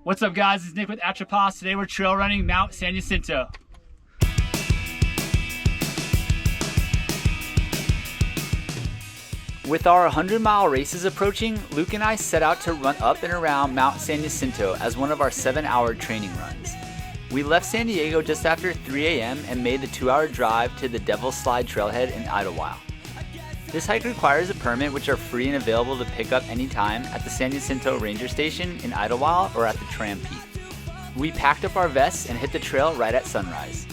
What's up guys, it's Nick with Atropos. Today we're trail running Mount San Jacinto. With our 100-mile races approaching, Luke and I set out to run up and around Mount San Jacinto as one of our 7-hour training runs. We left San Diego just after 3 a.m. and made the 2-hour drive to the Devil's Slide trailhead in Idlewild. This hike requires a permit, which are free and available to pick up anytime at the San Jacinto Ranger Station in Idlewild or at the tram peak. We packed up our vests and hit the trail right at sunrise.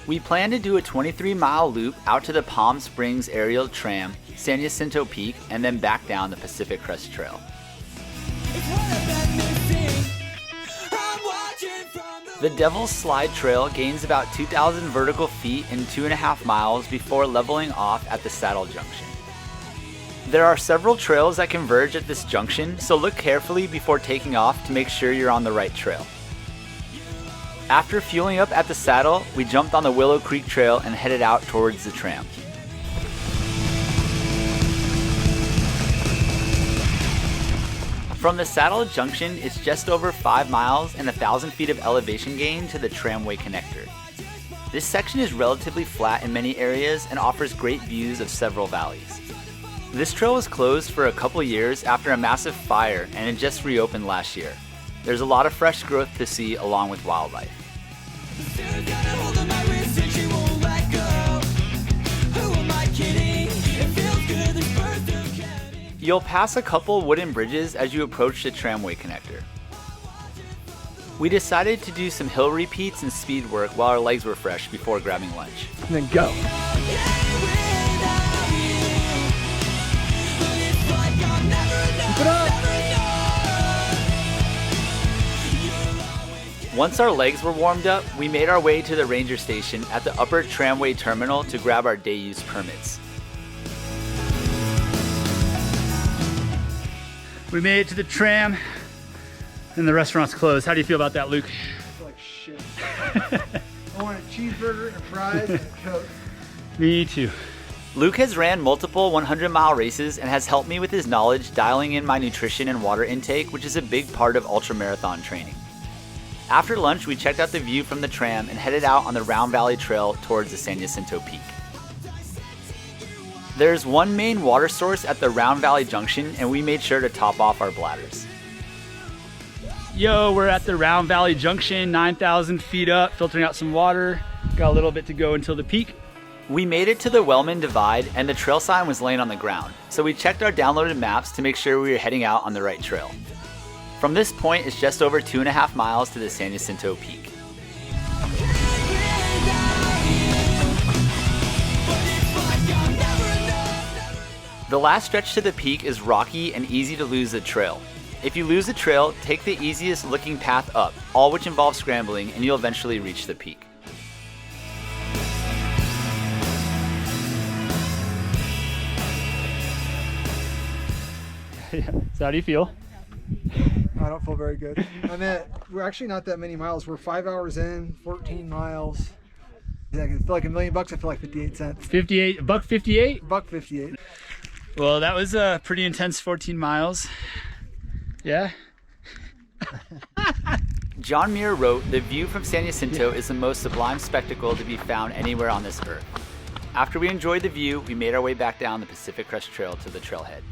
We plan to do a 23-mile loop out to the Palm Springs Aerial Tram, San Jacinto Peak, and then back down the Pacific Crest Trail. The Devil's Slide Trail gains about 2,000 vertical feet in 2.5 miles before leveling off at the Saddle Junction. There are several trails that converge at this junction, so look carefully before taking off to make sure you're on the right trail. After fueling up at the Saddle, we jumped on the Willow Creek Trail and headed out towards the tram. From the Saddle Junction, it's just over 5 miles and 1,000 feet of elevation gain to the tramway connector. This section is relatively flat in many areas and offers great views of several valleys. This trail was closed for a couple years after a massive fire and it just reopened last year. There's a lot of fresh growth to see along with wildlife. You'll pass a couple wooden bridges as you approach the tramway connector. We decided to do some hill repeats and speed work while our legs were fresh before grabbing lunch. And then go. Keep it up. Once our legs were warmed up, we made our way to the ranger station at the upper tramway terminal to grab our day use permits. We made it to the tram and the restaurant's closed. How do you feel about that, Luke? I feel like shit. I want a cheeseburger and fries and a Coke. Me too. Luke has ran multiple 100-mile races and has helped me with his knowledge dialing in my nutrition and water intake, which is a big part of ultramarathon training. After lunch, we checked out the view from the tram and headed out on the Round Valley Trail towards the San Jacinto Peak. There's one main water source at the Round Valley Junction, and we made sure to top off our bladders. Yo, we're at the Round Valley Junction, 9,000 feet up, filtering out some water. Got a little bit to go until the peak. We made it to the Wellman Divide, and the trail sign was laying on the ground, so we checked our downloaded maps to make sure we were heading out on the right trail. From this point, it's just over 2.5 miles to the San Jacinto Peak. The last stretch to the peak is rocky and easy to lose the trail. If you lose the trail, take the easiest looking path up, all which involves scrambling, and you'll eventually reach the peak. So how do you feel? I don't feel very good. We're actually not that many miles. We're 5 hours in, 14 miles. I feel like $1 million. I feel like 58 cents. $1.58? $1.58. Well, that was a pretty intense 14 miles. Yeah. John Muir wrote, "The view from San Jacinto is the most sublime spectacle to be found anywhere on this earth." After we enjoyed the view, we made our way back down the Pacific Crest Trail to the trailhead.